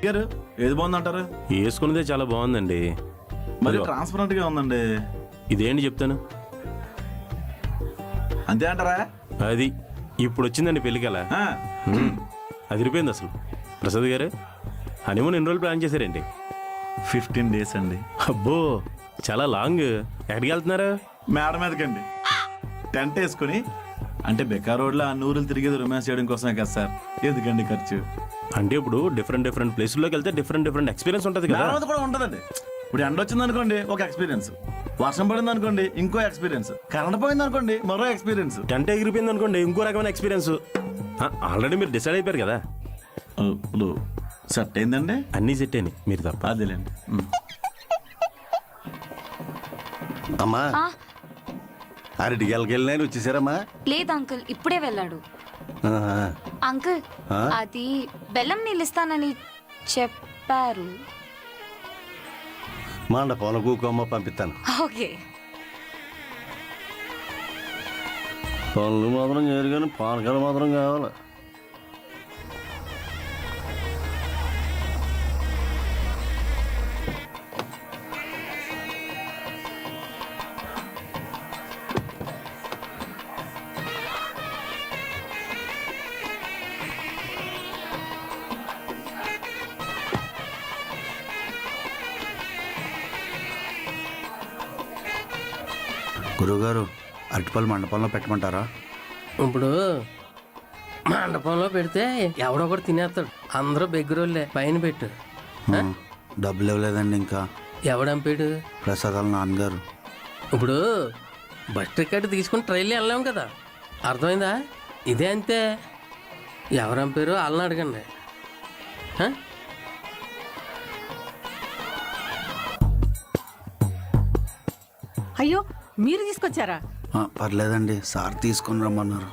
గారు ఏది బాగుందంటారు? వేసుకున్నదే చాలా బాగుందండి. మరి ట్రాన్స్పరెంట్ గా ఉందండి. ఇదేంటి చెప్తాను. అంతే అంటారా? అది ఇప్పుడు వచ్చిందండి పెళ్ళికల. అదిరిపోయింది అసలు. ప్రసాద్ గారు హనీమూన్ ఎన్ని రోజులు ప్లాన్ చేశారండి? 15 days అండి. అబ్బో చాలా లాంగ్. ఎక్కడికి వెళ్తున్నారు? మేడ మీదకండి. టెంట్ వేసుకుని, అంటే బెకా రోడ్లో ఆ నూరులు తిరిగేది రొమాన్స్ చేయడం కోసమే కదా సార్. ఎందుకండి ఖర్చు? అంటే ఇప్పుడు డిఫరెంట్ ప్లేసుల్లోకి వెళ్తే డిఫరెంట్ ఎక్స్పీరియన్స్ ఉంటుంది కదా. మేడ మీద కూడా ఉంటుందండి. ఇప్పుడు ఎండ వచ్చింది అనుకోండి ఒక ఎక్స్పీరియన్స్, వర్షం పడింది అనుకోండి ఇంకో ఎక్స్పీరియన్స్, కరెంట్ పోయింది అనుకోండి మరో ఎక్స్పీరియన్స్, టెంట్ ఎగిరిపోయింది అనుకోండి ఇంకో రకమైన ఎక్స్పీరియన్స్. ఆల్రెడీ మీరు డిసైడ్ అయిపోయారు కదా. ఇప్పుడు సెట్ అయిందండి. అన్నీ సెట్ అయినాయి మీరు తప్ప. అదేలేండి. అమ్మా అరటికెళ్ళకి వెళ్ళినా వచ్చేసారమ్మా? లేదు అంకుల్, ఇప్పుడే వెళ్ళాడు. అంకుల్ అది బెల్లం నీళ్ళు ఇస్తానని చెప్పారు. మండపంలో కూకోమ్మ పంపిస్తాను. ఓకే. పనులు మాత్రం చేయరు కానీ పానకాలు మాత్రం కావాలి. గురువుగారు అరటిపళ్ళు మండపంలో పెట్టమంటారా? ఇప్పుడు మండపంలో పెడితే ఎవడో ఒకటి తినేస్తాడు. అందరూ బెగ్గురోళ్ళే. పైన పెట్టు. డబ్బులు ఇవ్వలేదండి ఇంకా. ఎవడంపాడు? ప్రసాదాల నాన్నగారు. ఇప్పుడు బస్ టికెట్ తీసుకుని ట్రైన్లో వెళ్ళాం కదా, అర్థమైందా? ఇదే అంతే. ఎవరంపారు వాళ్ళని అడగండి. అయ్యో మీరు తీసుకొచ్చారా? పర్లేదండి, సార్ తీసుకుని రమ్మన్నారు.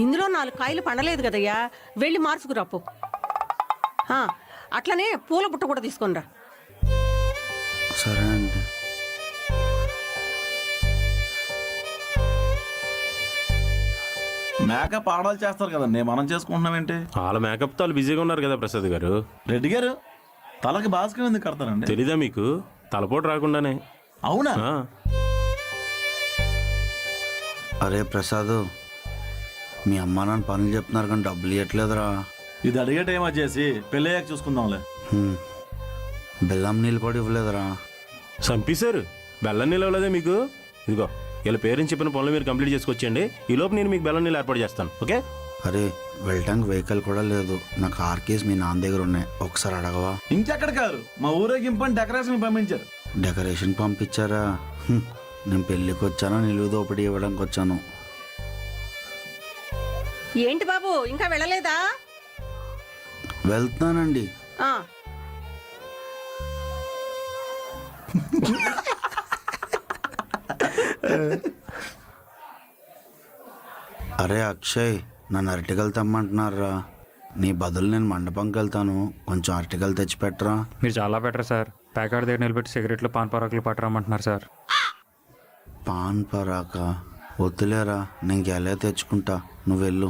ఇందులో 4 కాయలు పండలేదు కదయ్యా, వెళ్ళి మార్చుకురాపు. అట్లనే పూల బుట్ట కూడా తీసుకునిరా. సరే అండి. మేకప్ ఆడాలు చేస్తారు కదండి, మనం చేసుకుంటున్నాం ఏంటి? వాళ్ళ మేకప్తో వాళ్ళు బిజీగా ఉన్నారు కదా ప్రసాద్ గారు. రెడ్డి గారు తలకి బాస్కం ఎందుకు కడతారండి? తెలీదా మీకు? తలపోటు రాకుండానే. అవునా? అరే ప్రసాద్, మీ అమ్మ నాన్న పనులు చెప్తున్నారు కానీ డబ్బులు ఇవ్వట్లేదురా. ఇది అడిగే టైం వచ్చేసి పెళ్ళయ్యాక చూసుకుందాంలే. బెల్లం నీళ్ళు కూడా ఇవ్వలేదురా. చంపేశారు. బెల్లం నీళ్ళు ఇవ్వలేదే మీకు? ఇదిగో వీళ్ళ పేరెంట్స్ చెప్పిన పనులు మీరు కంప్లీట్ చేసుకొచ్చేయండి. ఈ లోపు నేను మీకు బెల్లం నీళ్ళు ఏర్పాటు చేస్తాను. ఓకే? అరే వెళ్ళటానికి వెహికల్ కూడా లేదు. నా కార్ కేసు మీ నాన్న దగ్గర ఉన్నాయి, ఒకసారి అడగవా? ఇంకెక్కడ కారు, మా ఊరేగింపని డెకరేషన్ పంపించారు. డెకరేషన్ పంపించారా? నేను పెళ్ళికి వచ్చాను, నిలువు దోపిడీ ఇవ్వడానికి వచ్చాను. ఏంటి బాబు ఇంకా వెళ్ళలేదా? వెళ్తున్నానండి. అరే అక్షయ్, నన్ను అరటికలు తెమ్మంటున్నారా? నీ బదులు నేను మండపంకి వెళ్తాను, కొంచెం అరటికలు తెచ్చిపెట్టరా. మీరు చాలా బెటర్ సార్. ప్యాకెట్ దగ్గర నిలబెట్టి సిగరెట్లు పాన్ పరాకులు పట్టరమ్మంటున్నారు సార్. పాన్ పరాక వద్దులేరా, నేను గెలే తెచ్చుకుంటా, నువ్వు వెళ్ళు.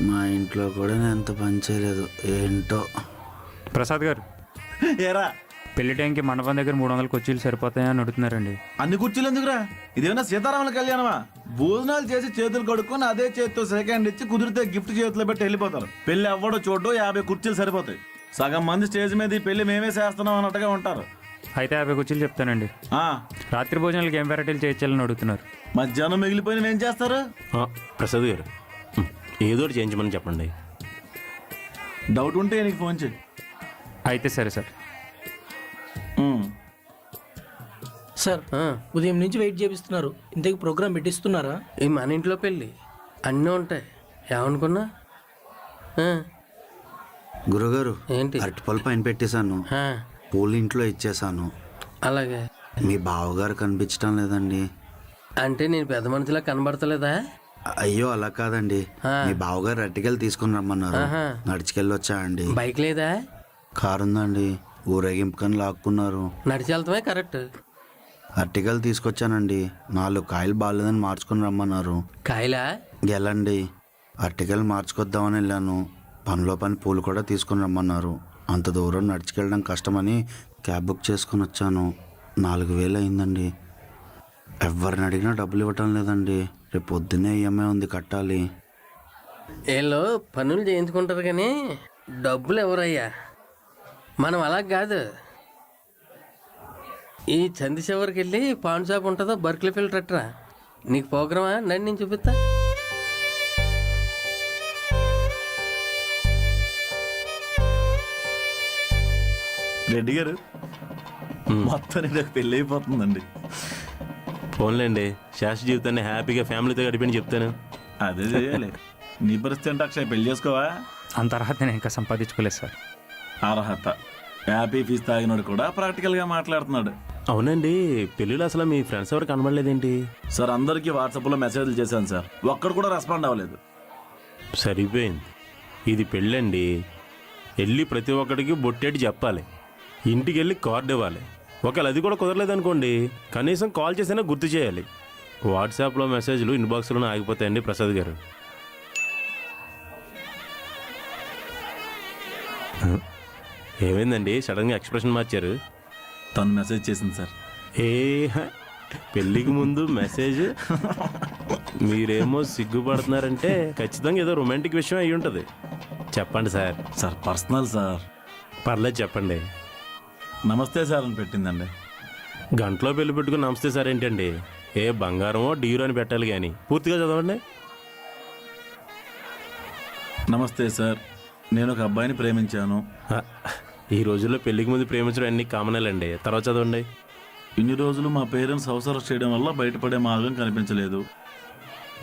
మా ఇంట్లో కూడా నేను ఎంత పని చేయలేదు ఏంటో. ప్రసాద్ గారు ఏరా, పెళ్లి టైంకి మండపం దగ్గర 300 కుర్చీలు సరిపోతాయని అడుగుతున్నారండి. అన్ని కుర్చీలు ఎందుకురా? ఇదేమన్నా సీతారాముల కళ్యాణమా? భోజనాలు చేసి చేతులు కడుక్కొని అదే చేతితో సెకండ్ ఇచ్చి కుదిరితే గిఫ్ట్ చేతిలో పెట్టి వెళ్ళిపోతారు. పెళ్లి అవ్వడం చూడడం 50 కుర్చీలు సరిపోతాయి. సగం మంది స్టేజ్ మీద ఈ పెళ్లి మేమే చేస్తున్నాం అన్నట్టుగా ఉంటారు. అయితే 50 కుర్చీలు చెప్తానండి. రాత్రి భోజనాలకి ఏం వెరైటీలు చేయించాలని అడుగుతున్నారు. మధ్యాహ్నం మిగిలిపోయిన ఏం చేస్తారు? ప్రసాద్ గారు ఏదో ఒకటి చేయించమని చెప్పండి. డౌట్ ఉంటే నీకు ఫోన్ చేయి. అయితే సరే సార్. సార్ ఉదయం నుంచి వెయిట్ చేపిస్తున్నారు, ఇంతకు ప్రోగ్రామ్ పెట్టిస్తున్నారా? ఈ మన ఇంట్లో పెళ్ళి అన్నీ ఉంటాయి, ఏమనుకున్నా. గురుగారు ఏంటి? అరటిపళ్ళు పైన పెట్టేశాను, పూలు ఇంట్లో ఇచ్చేసాను. అలాగే. మీ బావగారు కనిపించడం లేదండి. అంటే నేను పెద్ద మనిషిలా కనబడతలేదా? అయ్యో అలా కాదండి, మీ బావగారు అరటికలు తీసుకుని రమ్మన్నారు, నడిచికెళ్ళి వచ్చా అండి. బైక్ లేదా? కారు ఉందండి, ఊరేగింపుకని లాక్కున్నారు. నడిచి వెళ్తామే కరెక్ట్. అరటికలు తీసుకొచ్చానండి, 4 కాయలు బాగాలేదని మార్చుకుని రమ్మన్నారు. కాయలా? గెలండి, అరటికలు మార్చుకొద్దామని వెళ్ళాను, పనిలో పని పూలు కూడా తీసుకుని రమ్మన్నారు. అంత దూరం నడిచికెళ్ళడం కష్టమని క్యాబ్ బుక్ చేసుకుని వచ్చాను. 4,000 అయిందండి. ఎవరిని అడిగినా డబ్బులు ఇవ్వటం లేదండి. రేపు పొద్దున్నే ఈఎంఐ ఉంది, కట్టాలి. వీళ్ళు పనులు చేయించుకుంటారు కానీ డబ్బులు ఎవరయ్యా? మనం అలా కాదు. ఈ చంది చివరికి వెళ్ళి పాన్ షాప్ ఉంటుందో బర్క్లీ ఫిల్టర్ అట్రా. నీకు ప్రోగ్రామా? నన్ను నేను చూపిస్తా. రెడ్డి గారు మొత్తం నాకు పెళ్ళి అయిపోతుందండి. ఫోన్లేండి, శాశ్వత జీవితాన్ని హ్యాపీగా ఫ్యామిలీతో గడిపని చెప్తాను. అదే చేయాలి. నీ పరిస్థితి అంటే అక్షయ్ పెళ్లి చేసుకోవా? అంత అర్హత నేను ఇంకా సంపాదించుకోలేదు సార్. అర్హత హ్యాపీ ఫీజు తాగినాడు కూడా ప్రాక్టికల్గా మాట్లాడుతున్నాడు. అవునండి, పెళ్ళిలో అసలు మీ ఫ్రెండ్స్ ఎవరు కనబడలేదేంటి? సార్ అందరికీ వాట్సాప్లో మెసేజ్లు చేశాను సార్, ఒక్కడు కూడా రెస్పాండ్ అవ్వలేదు. సరిపోయింది. ఇది పెళ్ళండి. వెళ్ళి ప్రతి ఒక్కడికి బొట్టేటి చెప్పాలి, ఇంటికి వెళ్ళి కార్డు ఇవ్వాలి. ఒకవేళ అది కూడా కుదరలేదనుకోండి, కనీసం కాల్ చేసైనా గుర్తు చేయాలి. వాట్సాప్లో మెసేజ్లు ఇన్బాక్స్లోనే ఆగిపోతాయండి ప్రసాద్ గారు. ఏమైందండి సడన్గా ఎక్స్ప్రెషన్ మార్చారు? తను మెసేజ్ చేసింది సార్. ఏ పెళ్ళికి ముందు మెసేజ్? మీరేమో సిగ్గుపడుతున్నారంటే ఖచ్చితంగా ఏదో రొమాంటిక్ విషయం అయి ఉంటుంది. చెప్పండి సార్. Sir personal sir. పర్లేదు చెప్పండి. నమస్తే సార్ అని పెట్టిందండి. గంటలో పెళ్లి పెట్టుకుని నమస్తే సార్ ఏంటండి? ఏ బంగారమో డీరో అని పెట్టాలి కానీ పూర్తిగా చదవండి. నమస్తే సార్, నేను ఒక అబ్బాయిని ప్రేమించాను. ఈ రోజుల్లో పెళ్లికి ముందు ప్రేమించడం అన్ని కామనేలండి. తర్వాత చదవండి. ఇన్ని రోజులు మా పేరెంట్స్ అవసరం చేయడం వల్ల బయటపడే మార్గం కనిపించలేదు.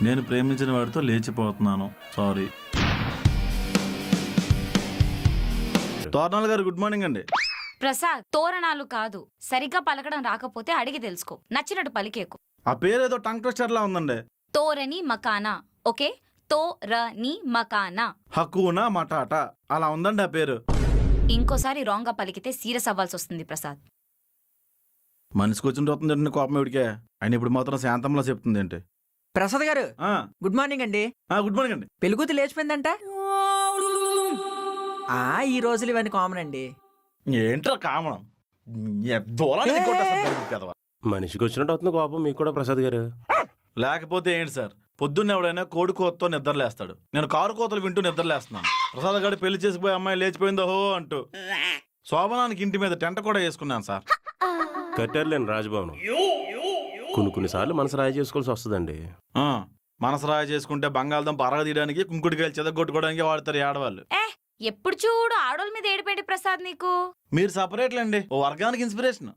నేను ప్రేమించిన వాడితో లేచిపోతున్నాను. సారీ. తోరణాలు గారు గుడ్ మార్నింగ్ అండి. ప్రసాద్, తోరణాలు కాదు. సరిగ్గా పలకడం రాకపోతే అడిగి తెలుసుకో. నచ్చినట్టు పలికేకు. ఆ పేరు ఏదో టంగ్ ట్విస్టర్ లా ఉందండి. తోరణి మకానా. ఓకే, తోరణి మకానా. హక్కునా మటాటా అలా ఉందండి ఆ పేరు. ఇంకోసారి రాంగ్ గా పలికితే సీరియస్ అవ్వాల్సి వస్తుంది ప్రసాద్. మనిషికి వచ్చిన వస్తుందండి కోపం ఇవిడికే. ఆయన ఇప్పుడు మాత్రం శాంతంలో చెప్తుంది ఏంటి? ప్రసాద్ గారు గుడ్ మార్నింగ్ అండి. గుడ్ మార్నింగ్ అండి. పెళ్ళికూతురు లేచిపోయిందంట. ఈ రోజులు ఇవన్నీ కామన్ అండి. ఏంట్రా కామనం? మనిషికి వచ్చినట్టు అవుతుంది కోపం మీకు కూడా ప్రసాద్ గారు. లేకపోతే ఏంటి సార్, పొద్దున్న ఎవడైనా కోడి కోతతో నిద్రలేస్తాడు. నేను కారు కోతలు వింటూ నిద్రలేస్తున్నాను. ప్రసాద్ గారు పెళ్లి చేసిపోయి అమ్మాయి లేచిపోయిందో అంటూ శోభనానికి ఇంటి మీద టెంట కూడా వేసుకున్నాను సార్. కట్టారులేండి రాజభవనం. కొన్ని సార్లు మనసు రాయి చేసుకోవాల్సి వస్తుందండి. మనసు రాయి చేసుకుంటే బంగాళదుంప అరగ తీయడానికి, కుంకుడికాయలు చెదగొట్టుకోవడానికి వాడతారు ఈ ఆడవాళ్ళు. ఎప్పుడు చూడు ఆడోళ్ళ మీద ఏడిపోయింది ప్రసాద్ నీకు. మీరు సపరేట్లేండి, ఓ వర్గానికి inspiration.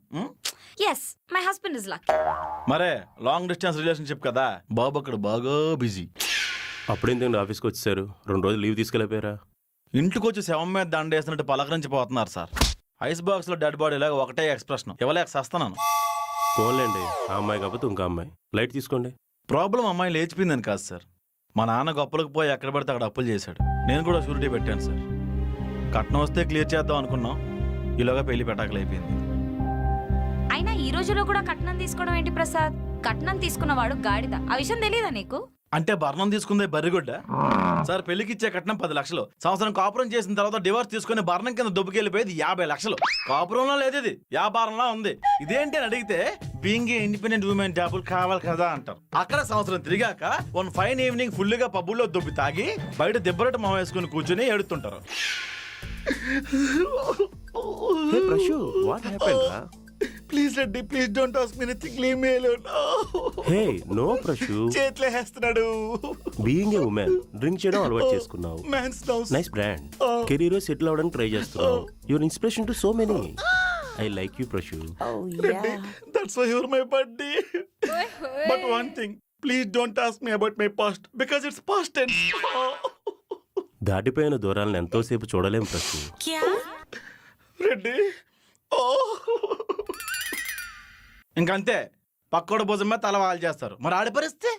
Yes, my husband is lucky. మరే లాంగ్ డిస్టెన్స్ రిలేషన్షిప్ కదా, బాబు అక్కడ బాగా బిజీ. అప్పుడేంతండి ఆఫీస్కి వచ్చేసారు? 2 రోజులు లీవ్ తీసుకెళ్ళిపోయారా? ఇంటికి వచ్చి శవం మీద దండేసినట్టు పలకరించిపోతున్నారు సార్. ఐస్ బాక్స్ లో డెడ్ బాడీ లాగా ఒకటే ఎక్స్ప్రెషన్. ఇవ్వలేక సస్తున్నాను. ఫోన్లేండి, ఆ అమ్మాయి కాకపోతే ఇంకో అమ్మాయి. లైట్ తీసుకోండి. ప్రాబ్లం అమ్మాయి లేచిపోయిందని కాదు సార్, మా నాన్న గొప్పలకు పోయి ఎక్కడ పడితే అక్కడ అప్పులు చేశాడు. నేను కూడా షూరిటీ పెట్టాను సార్. కట్నం వస్తే క్లియర్ చేద్దాం అనుకున్నాం, ఈలోగా పెళ్లి పెటాకులు అయిపోయింది. అయినా ఈ రోజులో కూడా కట్నం తీసుకోవడం ఏంటి ప్రసాద్? కట్నం తీసుకున్నవాడు గాడిద. ఆ విషయం తెలియదా నీకు? అంటే బర్ణం తీసుకుందే బర్రిగొడ్డ సార్. పెళ్లికి ఇచ్చే కట్నం 10 లక్షలు. సంవత్సరం కాపురం చేసిన తర్వాత డివోర్స్ తీసుకుని బర్ణం కింద దుబ్బుకెళ్ళిపోయేది 50 లక్షలు. కాపురంలో లేదు, ఇది వ్యాపారంలా ఉంది. ఇదేంటి అని అడిగితే బీయింగ్ ఏ ఇండిపెండెంట్ ఉమెన్ జాబులు కావాలి కదా అంటారు. అక్కడ సంవత్సరం తిరిగాక వన్ ఫైన్ ఈవినింగ్ ఫుల్ గా పబ్బుల్లో దుబ్బి తాగి బయట దెబ్బరట మొహం వేసుకుని కూర్చుని ఏడుతుంటారు. Please Reddy, please don't ask me anything, leave me alone. Hey no Prashu, చేతులే వేస్తున్నాడు. బీయింగ్ ఏ ఉమెన్ డ్రింక్ చేయడం అలవాటు చేసుకున్నావు. మ్యాన్స్ డౌస్. Nice brand. కెరీర్ సెటిల్ అవ్వడానికి ట్రై చేస్తున్నావు. Your inspiration to so many. I like you Prashu. Reddy, that's why you're my buddy. But one thing, please don't ask me about my past because it's past tense. దాటిపోయిన దూరాలను ఎంతోసేపు చూడలేం ప్రశు. Reddy, ఇంకంతే, పక్కోడు భుజం మీద తల వాళ్ళు చేస్తారు. మరి ఆడి పరిస్థితి?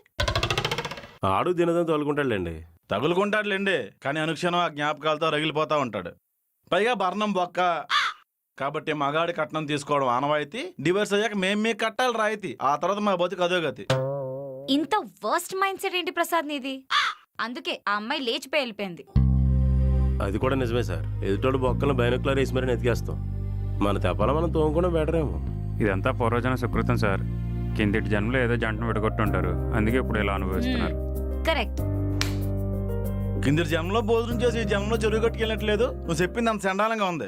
ఆడు దినదం తోలుకుంటాడులేండి. తగులుకుంటాడులేండి, కానీ అనుక్షణం ఆ జ్ఞాపకాలతో రగిలిపోతా ఉంటాడు. పైగా బర్ణం బొక్క కాబట్టి మగాడి కట్నం తీసుకోవడం ఆనవాయితీ. డివోర్స్ అయ్యాక మేము మీకు కట్టాలి రాయితీ. ఆ తర్వాత మా బతుకు అదో గతి. ఇంత వర్స్ట్ మైండ్ సెట్ ఏంటి ప్రసాద్ నీది? అందుకే ఆ అమ్మాయి లేచిపోయి వెళ్ళిపోయింది. అది కూడా నిజమే సార్. ఎదుటోడు బొక్కలను బైనోక్యులర్ వేసి మరీ ఎతికేస్తాం. మన తెప్పాల మనం తోముకుండా బెటర్ ఏమో. ఇదంతా పూర్వజన సుకృతం సార్. కిందటి జన్మలో ఏదో జంటను విడగొట్టుంటారు, అందుకే ఇప్పుడు ఇలా అనుభవిస్తున్నారు. కరెక్ట్. కిందటి జన్మలో భోజనం చేసి ఈ జన్మలో చెరువు కట్టుకెళ్ళట్లేదు. నువ్వు చెప్పింది అంత చండాలంగా ఉంది.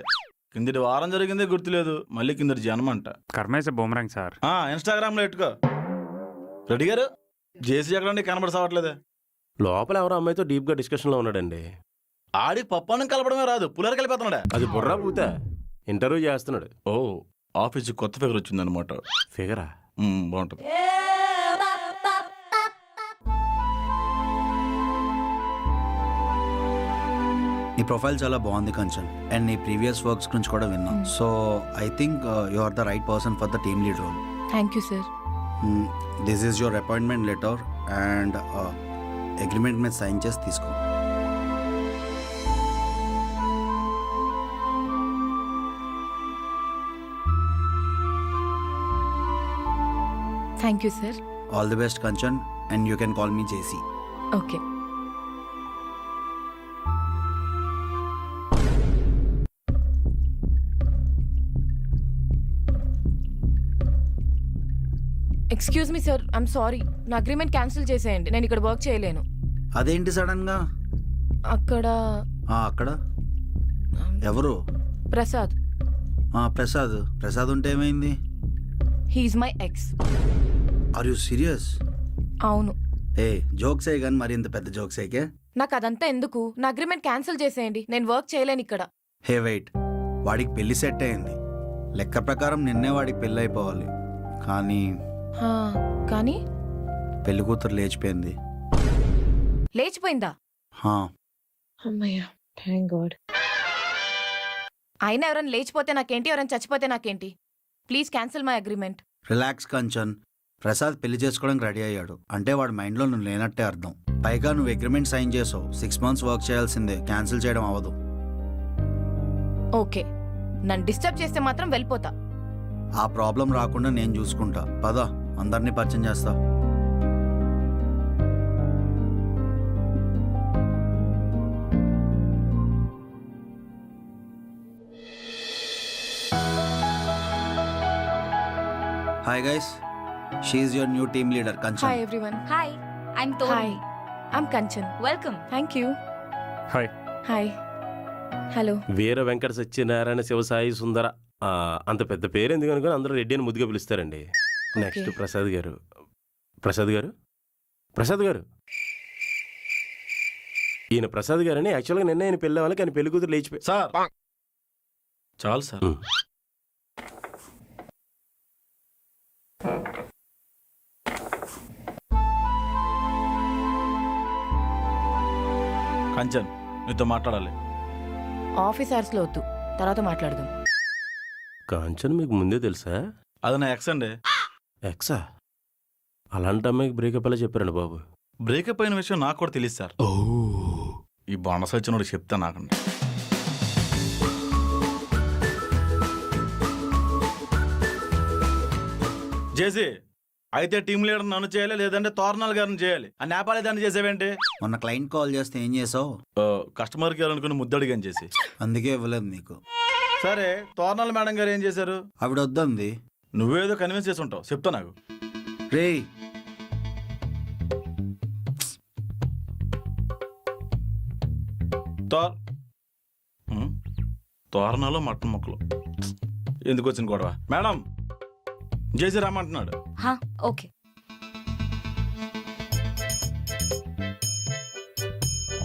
కిందటి వారం జరిగిందే గుర్తులేదు, మళ్ళీ కిందటి జన్మ అంట. కర్మేసే బూమరంగ్ సార్. ఇన్స్టాగ్రామ్ లో ఎట్టుకో. రెడ్డి గారు, జేసీ ఎక్కడండి కనబడి సావట్లేదే? లోపల ఎవరో అమ్మాయితో డీప్గా డిస్కషన్లో ఉన్నాడండి. ఆడికి పప్పానం కలపడమే రాదు, పులిహోర కలిపేస్తున్నాడా? అది బుర్రా పూత. ఇంటర్వ్యూ చేస్తున్నాడు. ఓ, ఆఫీస్కి కొత్త ఫిగర్ వచ్చిందనమాట. ఫిగరా? బాగుంటుంది. నీ ప్రొఫైల్ చాలా బాగుంది కంచన్, అండ్ నీ ప్రీవియస్ వర్క్స్ గురించి కూడా విన్నాం. So I think you are the right person for the team lead role. Thank you sir. This is your appointment letter and agreement మీద సైన్ చేసి తీసుకో. Thank you sir. All the best Kanchan, and you can call me JC. Okay. Excuse me sir, I'm sorry. నా agreement cancel చేసేయండి, నేను ఇక్కడ work చేయలేను. అదేంటి sudden గా? అక్కడ అక్కడ ఎవరు? ప్రసాద్. ప్రసాద్. ప్రసాద్ ఉంటే ఏమైంది? He's my ex. Are you serious? అవును. జోక్స్ అయ్యి కానీ మరి ఇంత పెద్ద జోక్స్ అయ్యకే. నాకు అదంతా ఎందుకు, నా అగ్రిమెంట్ క్యాన్సిల్ చేసేయండి, నేను వర్క్ చేయలేను ఇక్కడ. వెయిట్, వాడికి పెళ్లి సెట్ అయింది. లెక్క ప్రకారం నిన్నే వాడికి పెళ్ళి అయిపోవాలి, కానీ పెళ్లి కూతురు లేచిపోయింది. లేచిపోయిందా? అమ్మయ్యా, థాంక్ గాడ్. అయినా ఎవరైనా లేచిపోతే నాకేంటి, ఎవరైనా చచ్చిపోతే నాకేంటి? Please cancel my agreement. Relax Kanchan. Prasad పెళ్లి చేసుకోవడానికి రెడీ అయ్యాడు అంటే వాడి మైండ్లో నువ్వు లేనట్టే అర్థం. పైగా నువ్వు అగ్రిమెంట్ సైన్ చేసావు, 6 months వర్క్ చేయాల్సిందే, క్యాన్సిల్ చేయడం అవ్వదు. ఓకే, నన్ను డిస్టర్బ్ చేస్తే మాత్రం వెళ్ళిపోతా. ఆ ప్రాబ్లం రాకుండా నేను చూసుకుంటా. పద, అందరినీ పరిచయం చేస్తా. Hi guys, she is your new team leader Kanchan. Hi everyone. Hi, I'm hi, Tony. I'm Kanchan. Welcome. Thank you. Hi. Hi. Hello. Veera Venkata Satyanarayana Shivasai Sundara, అంత పెద్ద పేరు ఎందుకు అనుకుని అందరూ రెడ్డి అని ముద్దుగా పిలుస్తారండి. నెక్స్ట్ ప్రసాద్ గారు. ప్రసాద్ గారు, ప్రసాద్ గారు, ఈయన ప్రసాద్ గారని యాక్చువల్గా నిన్న ఆయన పెళ్ళి వాళ్ళకి ఆయన పెళ్లి కూతురు లేచిపోయి. సార్ చాలు సార్. కంచన్, నీతో మాట్లాడాలి. ఆఫీస్ అవర్స్లో వద్దు, తర్వాత మాట్లాడదాం. కాంచన్ మీకు ముందే తెలుసా? అది నా ఎక్స్ అండి. ఎక్సా? అలాంటి అమ్మాయికి బ్రేకప్ ఎలా చెప్పారండి బాబు? బ్రేకప్ అయిన విషయం నాకు కూడా తెలియదు సార్. ఈ బొండస వచ్చినోడు చెప్తా నాకండి. జేసీ, అయితే టీం లీడర్ నన్ను చేయాలి, లేదంటే తోరణాల గారిని చేయాలి. ఆ నేపాలి దాన్ని చేసేవేంటి? మొన్న క్లయింట్ కాల్ చేస్తే ఏం చేసావు? కస్టమర్ కేర్ అనుకుని ముద్దడిగాని చేసి. అందుకే ఇవ్వలేదు నీకు. సరే, తోరణాల మేడం గారు ఏం చేశారు? ఆవిడ వద్దంది. నువ్వేదో కన్విన్స్ చేసి ఉంటావు, చెప్తా నాకు. రేయ్, తోరణాలు మటన్ ముక్కలు ఎందుకు వచ్చిన గొడవ? మేడం, జేసీ రామంటున్నాడు. ఓకే.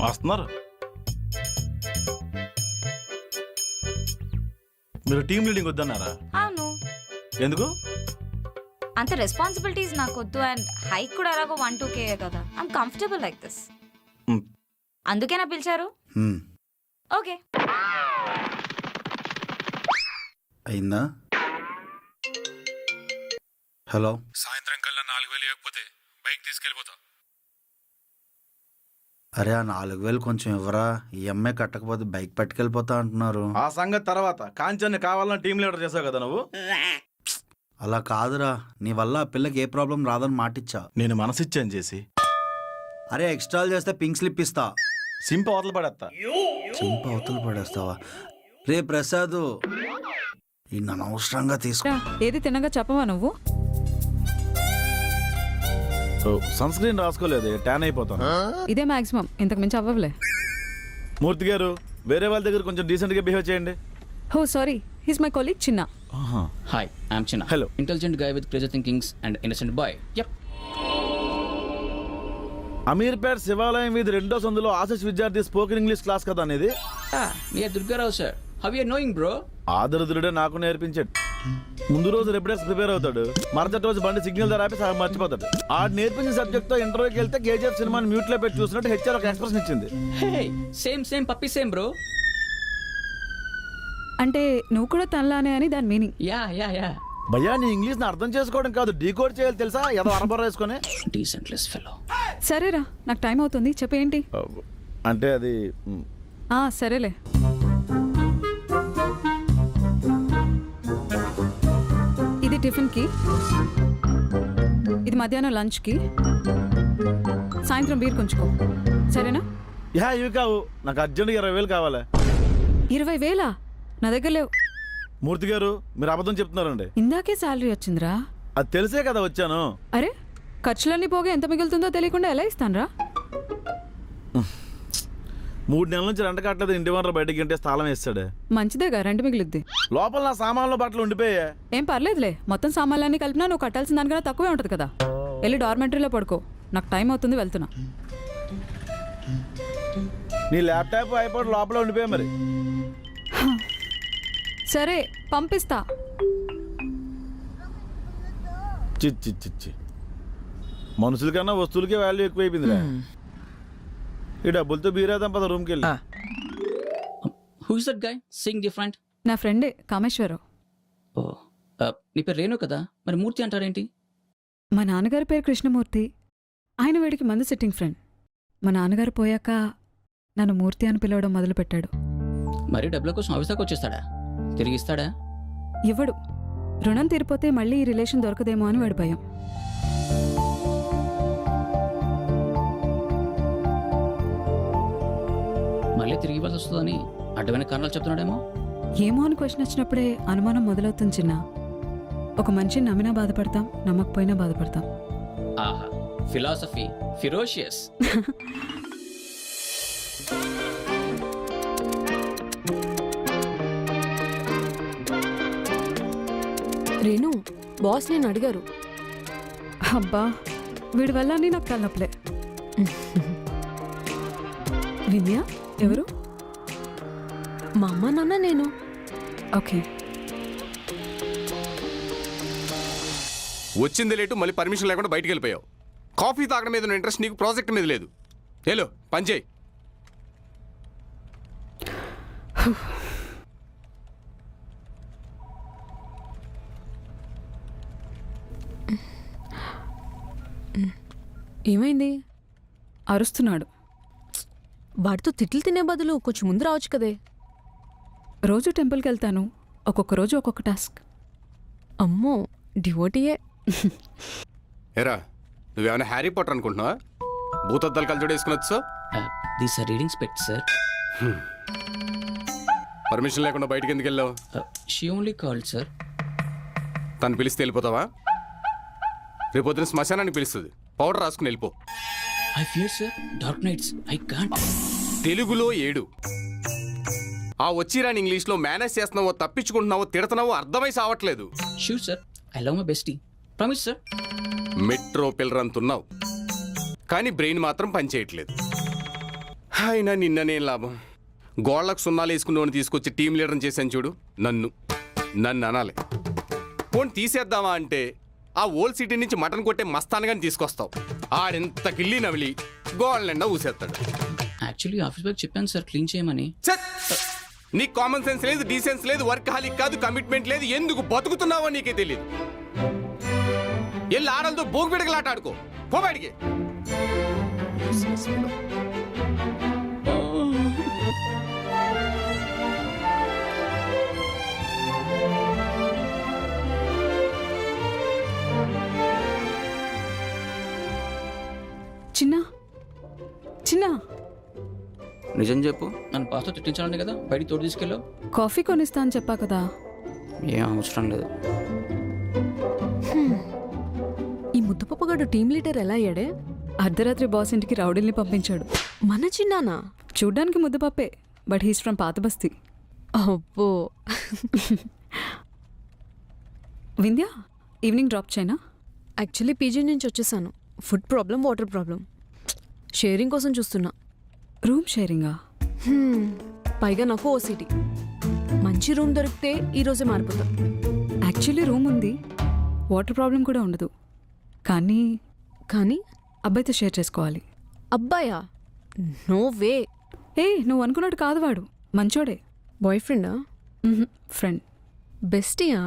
వస్తున్నారు. మీరు టీమ్ లీడింగ్ వద్దన్నారా? అవును. ఎందుకు? అంత రెస్పాన్సిబిలిటీస్ నాకు వద్దు, అండ్ హైక్ కూడా అలాగో 1-2K కదా. I'm comfortable like this. అందుకేనా పిలిచారు? ఓకే. అయిందా? హలో. సాయంత్రం కల్లా 4,000 ఇవ్వకపోతే బైక్ తీసుకెళ్ళిపోతా. అరే, ఆ 4,000 కొంచెం ఇవ్వరా? ఈఎంఐ కట్టకపోతే బైక్ పట్టుకెళ్ళిపోతా అంటున్నారు. ఆ సంగతి తర్వాత. కాంచన్ని కావాలని టీం లీడర్ చేసావు కదా నువ్వు. అలా కాదురా, నీ వల్ల ఆ పిల్లకి ఏ ప్రాబ్లం రాదని మాటిచ్చా. నేను మనసిచ్చాను చేసి. అరే, ఎక్స్ట్రాలు చేస్తే పింక్ స్లిప్ ఇస్తా. సింప అవతల పడేస్తా. చింప అవతలు పడేస్తావా? రే ప్రసాద్, ఈ అనవసరంగా తీసుకో. ఏది తినగా చెప్పవా నువ్వు? సన్ స్క్రీన్ రాసుకోలేదు, ట్యాన్ అయిపోతాను. ఇదే మాక్సిమం, ఇంతకు మించి అవ్వలే. మూర్తి గారు, వేరే వాళ్ళ దగ్గర కొంచెం డీసెంట్ గా బిహేవ్ చేయండి. హో సారీ, హీస్ మై కొలీగ్ చిన్న. Hi, I'm Chinna. Hello. Intelligent guy with crazy thinkings and innocent boy. Yep. Ameerpet శివాలయం వీధి 2వ సందులో ఆశిష్ విద్యార్థి స్పోకెన్ ఇంగ్లీష్ క్లాస్ కదా అనేది. Near Durgarao, sir. How are you knowing, bro? ఆదరుదుడే నాకు నేర్పించాడు. ముందు రోజు రెప్యుటర్స్ ప్రిపేర్ అవుతాడు, మరుసటి రోజు బండి సిగ్నల్ ధర ఆపి సగం మర్చిపోతాడు. ఆడు నేర్పించిన సబ్జెక్ట్ తో ఇంటర్వ్యూకి వెళ్తే కేజీఎఫ్ సినిమాని మ్యూట్ లో పెట్టి చూసినట్టు హెచ్ఆర్ ఒక ఎక్స్ప్రెషన్ ఇచ్చింది. Hey, same puppy, same, bro. అంటే నువ్వు కూడా తనలానే అని దాని మీనింగ్. Yeah. భయ్యా, నీ ఇంగ్లీష్ ని అర్థం చేసుకోవడం కాదు, డీకోడ్ చేయాలి తెలుసా? ఏదో అరబర వేసుకొని. Decentless fellow. సరేరా, నాకు టైం అవుతుంది, చెప్పేంటి? అంటే అది సరేలే. ఇది టిఫిన్కి, ఇది మధ్యాహ్నం లంచ్కి, సాయంత్రం బీర్ కొంచుకో, సరేనా? ఇవి కావు, నాకు అర్జెంట్గా 20,000 కావాలి. 20,000? నా దగ్గర లేవు. మూర్తి గారు, మీరు అబద్ధం చెప్తున్నారండి. ఇందాకే శాలరీ వచ్చిందిరా. అది తెలిసే కదా వచ్చాను. అరే, ఖర్చులన్నీ పోగా ఎంత మిగులుతుందో తెలియకుండా ఎలా ఇస్తానురా? 3 నెలల నుంచి రెంట కట్టలేదు, ఇంటి వనరు బయటకి ఇంటే స్థలం వేస్తాడే. మంచిదేగా, రెంట్ మిగులుద్ది. లోపల నా సామాన్లు బట్టలు ఉండిపోయా. ఏం పర్లేదులే, మొత్తం సామాన్లన్నీ కలిపినా నువ్వు కట్టాల్సిన దానికన్నా తక్కువే ఉంటుంది కదా. వెళ్ళి డార్మెంటరీలో పడుకో, నాకు టైం అవుతుంది, వెళ్తున్నా. నీ ల్యాప్టాప్ ఐపాడ్ లోపల ఉండిపోయా మరి. సరే, పంపిస్తా. చిచ్చి మనుషుల కన్నా వస్తువులకే వాల్యూ ఎక్కువైపోయిందిరా. ఈ డబ్బులతో బీరేద్దాం పద రూమ్కి వెళ్ళి. Who is that guy? Seeing different. నా ఫ్రెండే కామేశ్వరరావు. Oh, నీ పేరు రేణు కదా, మరి మూర్తి అంటారేంటి? మా నాన్నగారి పేరు కృష్ణమూర్తి, ఆయన వీడికి మందు సిట్టింగ్ ఫ్రెండ్. మా నాన్నగారు పోయాక నన్ను మూర్తి అని పిలవడం మొదలుపెట్టాడు. మరి డబ్బుల కోసం ఆఫీసాకి వచ్చేస్తాడా? తిరిగి ఇస్తాడా? ఇవ్వడు. రుణం తీరిపోతే మళ్ళీ ఈ రిలేషన్ దొరకదేమో అని వాడి భయం. మళ్ళీ తిరిగి ఇవ్వాల్సి వస్తుందని అడ్డమైన కారణాలు చెప్తున్నాడేమో. ఏమో అని క్వశ్చన్ వచ్చినప్పుడే అనుమానం మొదలవుతుంది చిన్న. ఒక మనిషిని నమ్మినా బాధపడతాం, నమ్మకపోయినా బాధపడతాం. ఆహా, ఫిలాసఫీ ఫిరోషియస్. రేణు, బాస్ నేను అడిగారు. అబ్బా, వీడి వల్ల అన్నీ నాకు తలనొప్పులే. విన్యా ఎవరు? మా అమ్మ నాన్న నేను. ఓకే. వచ్చింది లేటు, మళ్ళీ పర్మిషన్ లేకుండా బయటికి వెళ్ళిపోయావు. కాఫీ తాగడం మీద ఉన్న ఇంట్రెస్ట్ నీకు ప్రాజెక్ట్ మీద లేదు. హలో, పని చేయి. ఏమైంది? అరుస్తున్నాడు. వాడితో తిట్లు తినే బదులు కొంచెం ముందు రావచ్చు కదే. రోజు టెంపుల్కి వెళ్తాను, ఒక్కొక్క రోజు ఒక్కొక్క టాస్క్. అమ్మో, డివోటీయే. ఎరా, నువ్వేమైనా హ్యారీ పాటర్ అనుకుంటున్నావా? భూతద్దాలు కలిసి వేసుకునొచ్చు. These are reading specs, sir. Permission లేకుండా బయటికి ఎందుకు వెళ్ళావు? She only called, sir. తను పిలిస్తే వెళ్ళిపోతావా? రేపొద్దున శ్మశానాన్ని పిలుస్తుంది, పౌడర్ రాసుకుని వెళ్ళిపో. I fear, sir, dark nights. I can't. తెలుగులో 7. ఆ వచ్చిరాని ఇంగ్లీష్లో మేనేజ్ చేస్తున్నావో తప్పించుకుంటున్నావో తిడుతున్నావో అర్థమై సావట్లేదు. Sure, sir. I love my bestie. Promise, sir. Metro పిల్లరంతున్నావు, కానీ బ్రెయిన్ మాత్రం పనిచేయట్లేదు. అయినా నిన్ననేం లాభం? గోళ్లకు సున్నాలు వేసుకున్నవాడిని తీసుకొచ్చి టీం లీడర్ని చేశాను చూడు. నన్ను అనాలి. ఫోన్ తీసేద్దామా అంటే ఆ ఓల్డ్ సిటీ నుంచి మటన్ కొట్టే మస్తాన్గాని తీసుకొస్తావు. ఆడెంత కిల్లి నవిలి గోళ్ళ నిండా ఊసేస్తాడు. యాక్చువల్లీ ఆఫీస్ బ్యాగ్ చెప్పాను, సార్, క్లీన్ చేయమని. నీకు కామన్ సెన్స్ లేదు, డీసెన్స్ లేదు, వర్క్ హాలిక్ కాదు, కమిట్మెంట్ లేదు. ఎందుకు బతుకుతున్నావో నీకే తెలియదు. ఎల్లు ఆడలతో బోగు బిడకలాట ఆడుకో. పో బయటికి. చిన్న చిన్న నిజం చెప్పు, నన్ను పాస్తో తిట్టించాలంటే కదా బయటికి తోడు తీసుకెళ్ళావు. కాఫీ కొనిస్తా అని చెప్పా కదా. ఏం అవసరం లేదు. ఈ ముద్దుపప్పగాడు టీం లీడర్ ఎలా అయ్యాడే? అర్ధరాత్రి బాస్ ఇంటికి రౌడీల్ని పంపించాడు. మన చిన్నానా? చూడ్డానికి ముద్దు పప్పే, బట్ హీస్ ఫ్రమ్ పాత బస్తీ. అబ్బో. వింధ్యా, ఈవినింగ్ డ్రాప్ చేయనా? యాక్చువల్లీ పీజీ నుంచి వచ్చేసాను. Food problem, water problem. Sharing కోసం చూస్తున్నా. రూమ్ షేరింగా? పైగా నాకు ఓసిటీ. మంచి రూమ్ దొరికితే ఈరోజే మారిపోతా. యాక్చువల్లీ రూమ్ ఉంది, వాటర్ ప్రాబ్లం కూడా ఉండదు. కానీ కానీ అబ్బాయితో షేర్ చేసుకోవాలి. అబ్బాయా? No way. నువ్వు అనుకున్నట్టు కాదు, వాడు మంచోడే. బాయ్ ఫ్రెండా? ఫ్రెండ్. బెస్టీయా?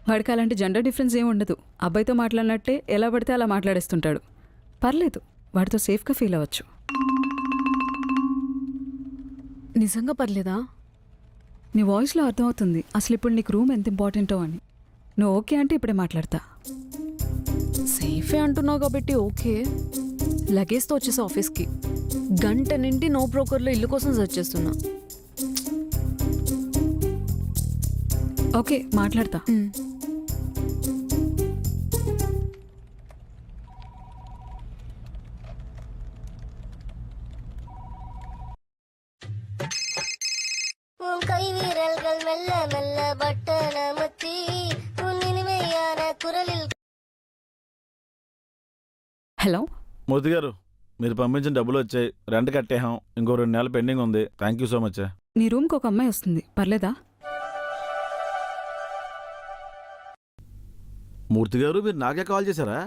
వాడికి అలాంటి జెండర్ డిఫరెన్స్ ఏమి ఉండదు. అబ్బాయితో మాట్లాడినట్టే ఎలా పడితే అలా మాట్లాడేస్తుంటాడు. పర్లేదు, వాడితో సేఫ్గా ఫీల్ అవ్వచ్చు. నిజంగా పర్లేదా? నీ వాయిస్లో అర్థమవుతుంది అసలు ఇప్పుడు నీకు రూమ్ ఎంత ఇంపార్టెంటో అని. నువ్వు ఓకే అంటే ఇప్పుడే మాట్లాడతా. సేఫే అంటున్నావు కాబట్టి ఓకే. లగేజ్తో వచ్చేసి ఆఫీస్కి గంట నిండి నో బ్రోకర్లో ఇల్లు కోసం సెర్చ్ చేస్తున్నా. ఓకే, మాట్లాడతా. హలో మూర్తి గారు, మీరు పంపించిన డబ్బులు వచ్చాయి, రెంట్ కట్టేహాం, ఇంకో 2 నెలలు పెండింగ్ ఉంది. Thank you so much. నీ రూమ్కి ఒక అమ్మాయి వస్తుంది, పర్లేదా? మూర్తి గారు, మీరు నాకే కాల్ చేశారా?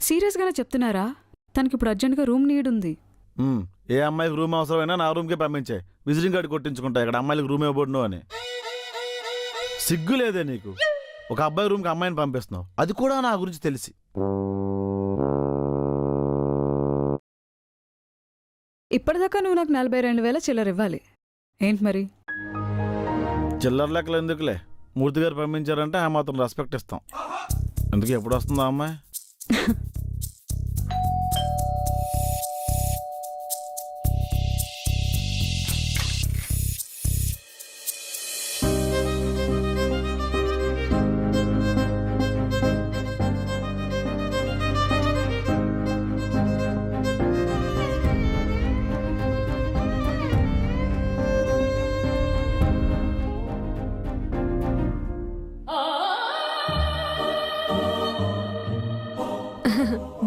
సీరియస్గానే చెప్తున్నారా? తనకి ఇప్పుడు అర్జెంట్గా రూమ్ నీడ్ ఉంది. ఏ అమ్మాయికి రూమ్ అవసరమైనా నా రూమ్కే పంపించే. విజిటింగ్ కార్డు కొట్టించుకుంటా, ఇక్కడ అమ్మాయిలకు రూమ్ ఇవ్వబడును అని. సిగ్గు లేదే నీకు? ఒక అబ్బాయి రూమ్కి అమ్మాయిని పంపిస్తున్నావు, అది కూడా నా గురించి తెలిసి. ఇప్పటిదాకా నువ్వు నాకు 42,000 చిల్లర ఇవ్వాలి. ఏంటి మరి? చిల్లర లెక్కలు ఎందుకులే, మూర్తి గారు పంపించారంటే ఆ మాత్రం రెస్పెక్ట్ ఇస్తాం. అందుకే ఎప్పుడు వస్తుందా అమ్మాయి?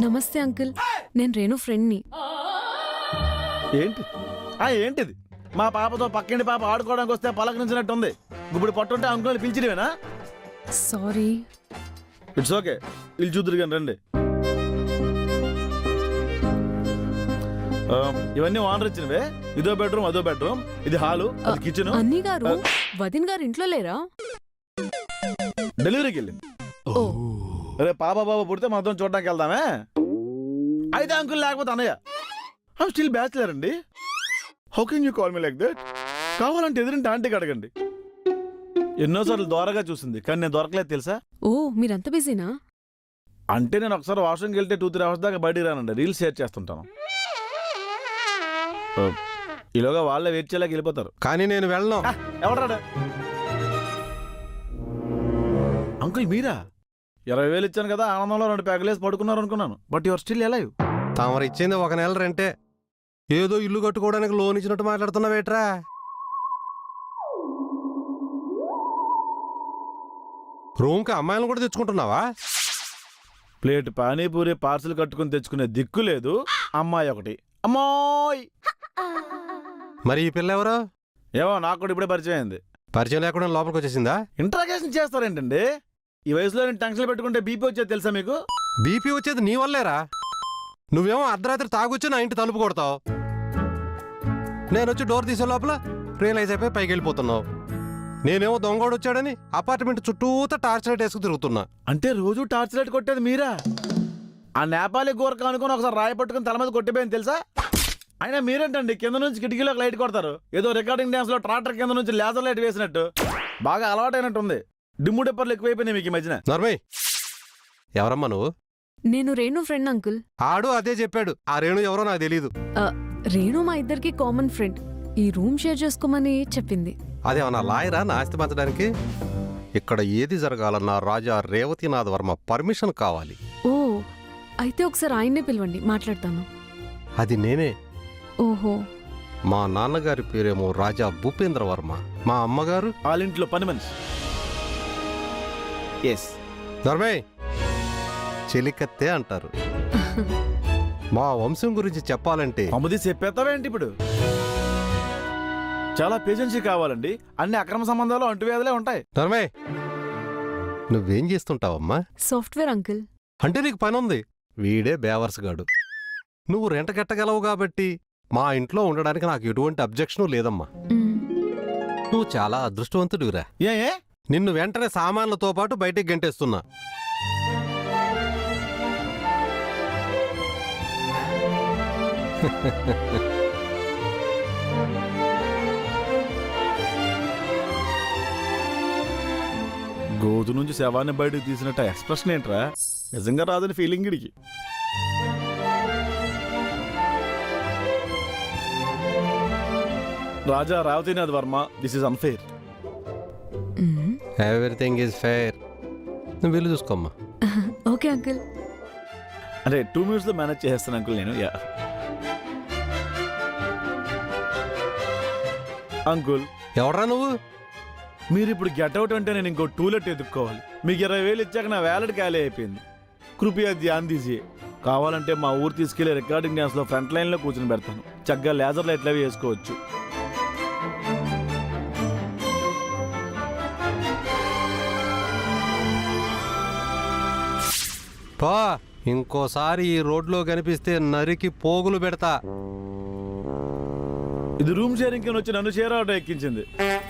నమస్తే అంకుల్, నేను రేణు ఫ్రెండ్ని. ఏంటి ఏంటిది? మా పాపతో పక్కింటి పాప ఆడుకోవడానికి వస్తే పలకరించినట్టుంది. ఇప్పుడు పట్టుంటే అంకుల్ని పిలిచినవేనా? సారీ. ఇట్స్ ఓకే, వీళ్ళు చూద్దరు కానీ రండి. ఇవన్నీ ఓనర్ ఇచ్చినవే. ఇదో బెడ్రూమ్, అదో బెడ్రూమ్, ఇది హాలు, అది కిచెన్. అన్నీ గారు, వదిన్ గారు ఇంట్లో లేరా? డెలివరీకి వెళ్ళింది. రేపు పాప బాబా పుడితే మాత్రం చూడడానికి వెళ్దామే. అయితే అంకుల్ లేకపోతే అన్నయ్య. ఐ స్టిల్ బ్యాచిలర్ అండి. How can you call me like that? కావాలంటే ఎదురింటి ఆంటీకి అడగండి. ఎన్నోసార్లు దూరగా చూసింది, కానీ నేను దొరకలేదు తెలుసా? ఓ, మీరంత బిజీనా? అంటే నేను ఒకసారి వాష్రూమ్కి వెళ్తే 2-3 అవర్స్ దాకా బయటికి రానండి. రీల్స్ షేర్ చేస్తుంటాను. ఈలోగా వాళ్ళే వెయిట్ చేయలేక వెళ్ళిపోతారు. కానీ నేను వెళ్ళను. ఎవరాడా? అంకుల్ మీరా? 20,000 ఇచ్చాను కదా, ఆనందంలో 2 ప్యాకులేసి పడుకున్నారు అనుకున్నాను. But your still alive. తమరు ఇచ్చింది 1 నెల రెంటే. ఏదో ఇల్లు కట్టుకోవడానికి లోన్ ఇచ్చినట్టు మాట్లాడుతున్నావేట్రా? రూమ్కి అమ్మాయిలను కూడా తెచ్చుకుంటున్నావా? ప్లేట్ పానీపూరి పార్సిల్ కట్టుకుని తెచ్చుకునే దిక్కు లేదు. అమ్మాయి ఒకటి. అమ్మాయి. మరి ఈ పిల్ల ఎవరు? ఏమో, నాకు కూడా ఇప్పుడే పరిచయం అయింది. పరిచయం లేకుండా లోపలికి వచ్చేసిందా? ఇంట్రాగేషన్ చేస్తారేంటండి? ఈ వయసులో నేను టెన్షన్ పెట్టుకుంటే బీపీ వచ్చేది తెలుసా మీకు? బీపీ వచ్చేది నీ వల్లేరా. నువ్వేమో అర్ధరాత్రి తాగొచ్చి నా ఇంటి తలుపు కొడతావు. నేను వచ్చి డోర్ తీసే లోపల రియలైజ్ అయిపోయి పైకి వెళ్ళిపోతున్నావు. నేనేమో దొంగోడు వచ్చాడని అపార్ట్మెంట్ చుట్టూతా టార్చ్ లైట్ వేసుకు తిరుగుతున్నా. అంటే రోజు టార్చ్ లైట్ కొట్టేది మీరా? ఆ నేపాలీ గోరక అనుకుని ఒకసారి రాయి పట్టుకుని తల మీద కొట్టిపోయింది తెలుసా? అయినా మీరేంటండి కింద నుంచి కిటికీలోకి లైట్ కొడతారు? ఏదో రికార్డింగ్ డ్యాన్స్ లో ట్రాక్టర్ కింద నుంచి లేజర్ లైట్ వేసినట్టు. బాగా అలవాటైనట్టుంది. డిమ్ము డిప్పర్లు ఎక్కువైపోయినాయి మీకు ఈ మధ్యన. నర్మయ్, ఎవరమ్మా నువ్వు? నేను రేణు ఫ్రెండ్ అంకుల్. ఆడు అదే చెప్పాడు. ఆ రేణు ఎవరో నాకు తెలీదు. రేణు మా ఇద్దరికి కామన్ ఫ్రెండ్. ఈ రూమ్ షేర్ చేసుకోమని చెప్పింది. అదేమన్నా లాయరా నా ఆస్తి పంచడానికి? ఇక్కడ ఏది జరగాలన్నా రాజా రేవతినాథ్ వర్మ పర్మిషన్ కావాలి. ఓ, అయితే ఒకసారి ఆయన్నే పిలవండి, మాట్లాడతాను. అది నేనే. ఓహో. మా నాన్నగారి పేరేమో రాజా భూపేంద్ర వర్మ. మా అమ్మగారు వాళ్ళింట్లో పని మనిషి. ఎస్, ధర్మే చెలికత్తే అంటారు. మా వంశం గురించి చెప్పాలంటే అమ్మది చెప్పేస్తావేంటి ఇప్పుడు? చాలా పేషెన్సీ కావాలండి. అన్ని అక్రమ సంబంధాలు అంటువ్యాధులే ఉంటాయి. ధర్మే, నువ్వేం చేస్తుంటావమ్మా? Software uncle. అంటే నీకు పని ఉంది. వీడే బేవర్స్గాడు. నువ్వు రెంట కట్టగలవు కాబట్టి మా ఇంట్లో ఉండడానికి నాకు ఎటువంటి అబ్జెక్షను లేదమ్మా. నువ్వు చాలా అదృష్టవంతుడివిరా. ఏ నిన్ను వెంటనే సామాన్లతో పాటు బయటికి గంటేస్తున్నా. గోధు నుంచి శవాన్ని బయటకు తీసినట్టు ఎక్స్ప్రెషన్ ఏంట్రా? నిజంగా రాదని ఫీలింగ్ ఇడికి. Raja Revatinath Varma, this is unfair. Everything is fair. నువ్వు వెళ్ళి చూసుకోమ్మా. Okay uncle. అంటే 2 minutes లో మేనేజ్ చేసేస్తాను అంకుల్ నేను. Yeah uncle. ఎవడ్రా నువ్వు? మీరు ఇప్పుడు గెట్అవుట్ అంటే నేను ఇంకో టూలెట్ ఎదుక్కోవాలి. మీకు 20,000 ఇచ్చాక నా వ్యాలెట్ ఖాళీ అయిపోయింది. కృపయా ధ్యాన్ తీసి కావాలంటే మా ఊరు తీసుకెళ్లి రికార్డింగ్ డ్యాన్స్లో ఫ్రంట్ లైన్లో కూర్చొని పెడతాను. చక్కగా లేజర్ లైట్లు అవి వేసుకోవచ్చు. పా, ఇంకోసారి ఈ రోడ్లో కనిపిస్తే నరికి పోగులు పెడతా. ఇది రూమ్ షేరింగ్ కింద వచ్చి నన్ను షేర్ ఆటో ఎక్కించింది.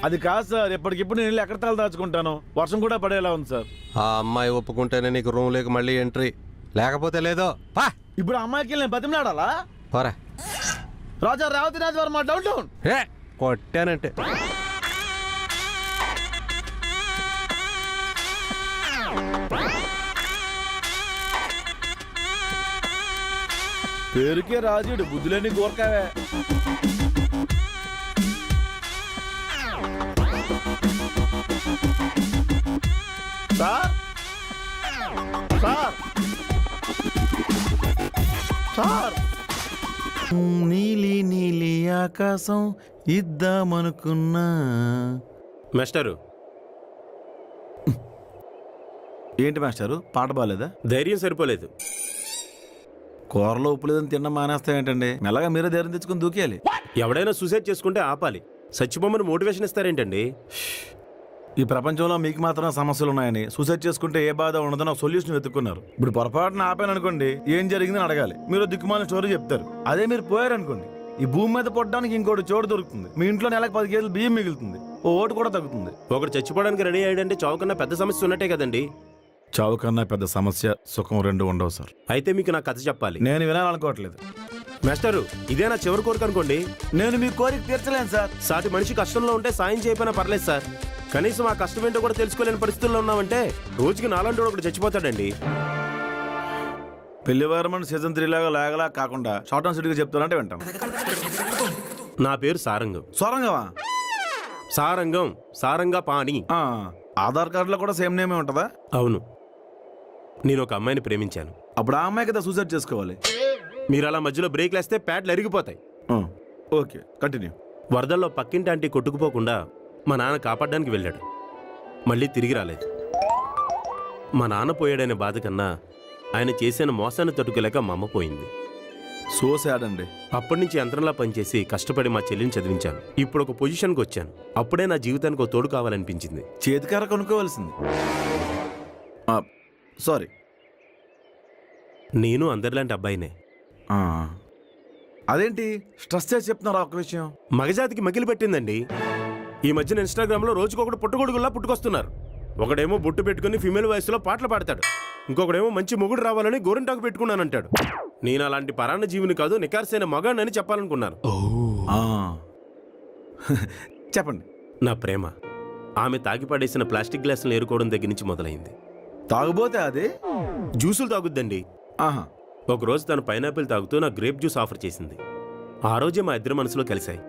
అది కాదు సార్, ఎప్పటికిప్పుడు నేను ఎక్కడ తల దాచుకుంటాను. వర్షం కూడా పడేలా ఉంది సార్. ఆ అమ్మాయి ఒప్పుకుంటేనే నీకు రూమ్లోకి మళ్ళీ ఎంట్రీ, లేకపోతే లేదో. పా, ఇప్పుడు అమ్మాయికి నేను బతిమలాడాలా? పోరా. రాజా రేవతినాథ్ వర్మ డౌన్ డౌన్. ఏ కొట్టానంటే పేరుకే రాజుడు, బుద్ధులేని గోర్కావే. సార్ సార్ సార్, నీలి నీలి ఆకాశం ఇద్దామనుకున్నా. మాస్టరు. ఏంటి మాస్టారు, పాట బాగాలేదా? ధైర్యం సరిపోలేదు. కూరలో ఉప్పు లేదని తినడం మానేస్తాయేంటండి? మెల్లగా మీరే ధైర్యం తెచ్చుకుని దూకేయాలి. ఎవడైనా సూసైడ్ చేసుకుంటే ఆపాలి. చచ్చిపోమని మోటివేషన్ ఇస్తారేంటండి? ఈ ప్రపంచంలో మీకు మాత్రం సమస్యలు ఉన్నాయని, సూసైడ్ చేసుకుంటే ఏ బాధ ఉండదని ఒక సొల్యూషన్ వెతుక్కున్నారు. ఇప్పుడు పొరపాటున ఆపాను అనుకోండి, ఏం జరిగిందని అడగాలి. మీరు దిక్కుమాలిన స్టోరీ చెప్తారు. అదే మీరు పోయారనుకోండి, ఈ భూమి మీద పొట్టడానికి ఇంకోటి చోటు దొరుకుతుంది. మీ ఇంట్లో నెలకు 10 కేజీలు బియ్యం మిగులుతుంది. ఓ ఓటు కూడా తగ్గుతుంది. ఒకటి చచ్చిపోవడానికి రెడీ అయ్యాడంటే చావు కన్నా పెద్ద సమస్య ఉన్నట్టే కదండి. చావు కన్నా పెద్ద సమస్య, సుఖం రెండు ఉండవు సార్. అయితే మీకు నా కథ చెప్పాలి. నేను వినాలనుకోవట్లేదు. మాస్టరు, ఇదే నా చివరి కోరిక అనుకోండి. నేను మీ కోరిక తీర్చలేను సార్. సాటి మనిషి కష్టంలో ఉంటే సాయం చేయకపోయినా పర్లేదు సార్. కనీసం ఆ కష్టం ఏంటో కూడా తెలుసుకోలేని పరిస్థితుల్లో ఉన్నామంటే రోజుకి 4 ఒకటి చచ్చిపోతాడండి. పెళ్లివారమని సీజన్ 3 లాగా లాగలా కాకుండా షార్ట్ అండ్ స్వీట్గా చెప్తారంటే వింటాం. నా పేరు సారంగం. సొరంగమా? సారంగం, సారంగా పాణి. ఆధార్ కార్డులో కూడా సేమ్ నేమే ఉంటుందా? అవును. నేను ఒక అమ్మాయిని ప్రేమించాను. అప్పుడు ఆ అమ్మాయి కదా సూసైడ్ చేసుకోవాలి. మీరు అలా మధ్యలో బ్రేక్లు వేస్తే ప్యాడ్లు అరిగిపోతాయి. Okay, continue. వరదల్లో పక్కింటి ఆంటీ కొట్టుకుపోకుండా మా నాన్న కాపాడడానికి వెళ్ళాడు. మళ్ళీ తిరిగి రాలేదు. మా నాన్న పోయాడనే బాధ కన్నా ఆయన చేసిన మోసాన్ని తట్టుకోలేక మా అమ్మ పోయింది. సో సాడ్ అండి. అప్పటి నుంచి యంత్రంలా పనిచేసి కష్టపడి మా చెల్లిని చదివించాను. ఇప్పుడు ఒక పొజిషన్కి వచ్చాను. అప్పుడే నా జీవితానికి ఒక తోడు కావాలనిపించింది. చేతికార కొనుక్కోవాల్సింది. సారీ. నేను అందరిలాంటి అబ్బాయినే. అదేంటి స్ట్రెస్ చేసి చెప్తున్నారా ఒక విషయం? మగజాతికి మగిలి పెట్టిందండి. ఈ మధ్యన ఇన్స్టాగ్రామ్లో రోజుకొకడు పుట్టగొడుగుల్లా పుట్టుకొస్తున్నారు. ఒకడేమో బొట్టు పెట్టుకుని ఫిమేల్ వాయిస్లో పాటలు పాడతాడు. ఇంకొకడేమో మంచి మొగుడు రావాలని గోరింటాకు పెట్టుకున్నానంటాడు. నేను అలాంటి పరాన్న జీవిని కాదు, నికార్సైన మగాడిని చెప్పాలనుకున్నాను. చెప్పండి. నా ప్రేమ ఆమె తాగి పడేసిన ప్లాస్టిక్ గ్లాసులు ఏరుకోవడం దగ్గర నుంచి మొదలైంది. తాగుబోతే అది జ్యూసులు తాగుద్దండి. ఆహా. ఒకరోజు తను పైనాపిల్ తాగుతూ నాకు గ్రేప్ జ్యూస్ ఆఫర్ చేసింది. ఆ రోజే మా ఇద్దరి మనసులో కలిశాయి.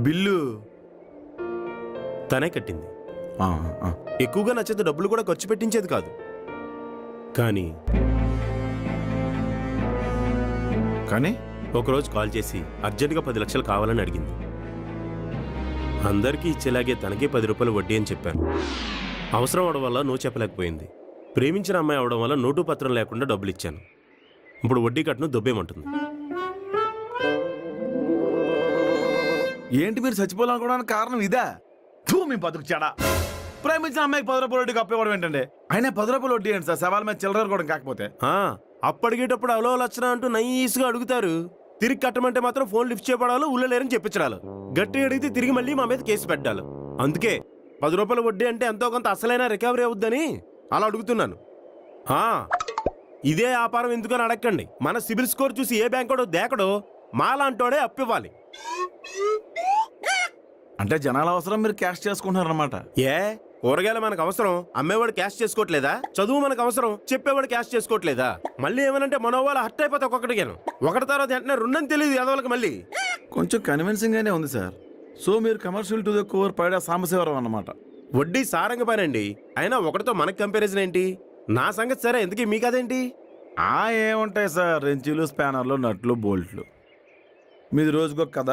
బిల్లు తనే కట్టింది. ఆ, ఆ. ఎక్కువగా నచ్చేది డబ్బులు కూడా ఖర్చు పెట్టించేది కాదు. కానీ కానీ ఒకరోజు కాల్ చేసి అర్జెంటుగా 10 లక్షలు కావాలని అడిగింది. అందరికీ ఇచ్చేలాగే తనకే 10 రూపాయలు వడ్డీ అని చెప్పాను. అవసరం అవడం వల్ల నో చెప్పలేకపోయింది. ప్రేమించిన అమ్మాయి అవడం వల్ల నోటు పత్రం లేకుండా డబ్బులు ఇచ్చాను. ఇప్పుడు వడ్డీ కట్టును దొబ్బేమంటుంది. ఏంటి మీరు చచ్చిపోవాలనుకోవడానికి కారణం ఇదా? తూ మీ బతుకు చెడా. ప్రేమించిన అమ్మాయికి 10 రూపాయలు వడ్డీకి అప్పేవాడు ఏంటంటే అయినా 10 రూపాయలు వడ్డీ ఏంటి సార్? సవాల్ మీద చిల్లర కూడా కాకపోతే అప్పటికేటప్పుడు అలో లక్షణ అంటూ నైస్గా అడుగుతారు. తిరిగి కట్టమంటే మాత్రం ఫోన్ లిఫ్ట్ చేయబడాలి, ఉల్లలేరని చెప్పించడాలు. గట్టి అడిగితే తిరిగి మళ్ళీ మా మీద కేసు పెట్టాలి. అందుకే 10 రూపాయల వడ్డీ అంటే ఎంతో కొంత అసలైనా రికవరీ అవుద్దని అలా అడుగుతున్నాను. ఇదే వ్యాపారం ఎందుకని అడగండి. మన సిబిల్ స్కోర్ చూసి ఏ బ్యాంకోడో దేకడో మాలాంటోడే అప్పివ్వాలి. అంటే జనాల అవసరం మీరు క్యాష్ చేసుకుంటున్నారన్నమాట. ఏ కూరగాయలు మనకు అవసరం, అమ్మేవాడు క్యాష్ చేసుకోవట్లేదా? చదువు మనకు అవసరం, చెప్పేవాడు క్యాష్ చేసుకోవట్లేదా? మళ్ళీ ఏమనంటే మనోవాళ్ళు హర్ట్ అయిపోతే ఒక్కొక్కటిగాను ఒకటి తర్వాత వెంటనే రెండని తెలియదు ఎదవలకు. మళ్ళీ కొంచెం కన్విన్సింగ్ గానే ఉంది సార్. సో మీరు commercial to the core పైడా Sambasivarao అన్నమాట. వడ్డీ సారంగ పనండి. అయినా ఒకటితో మనకు కంపారిజన్ ఏంటి? నా సంగతి సరే, ఎందుకే మీకు అదేంటి? ఏముంటాయి సార్, రెంచీలు, స్పానర్లు, నట్లు, బోల్ట్లు. మీది రోజుకొక కథ,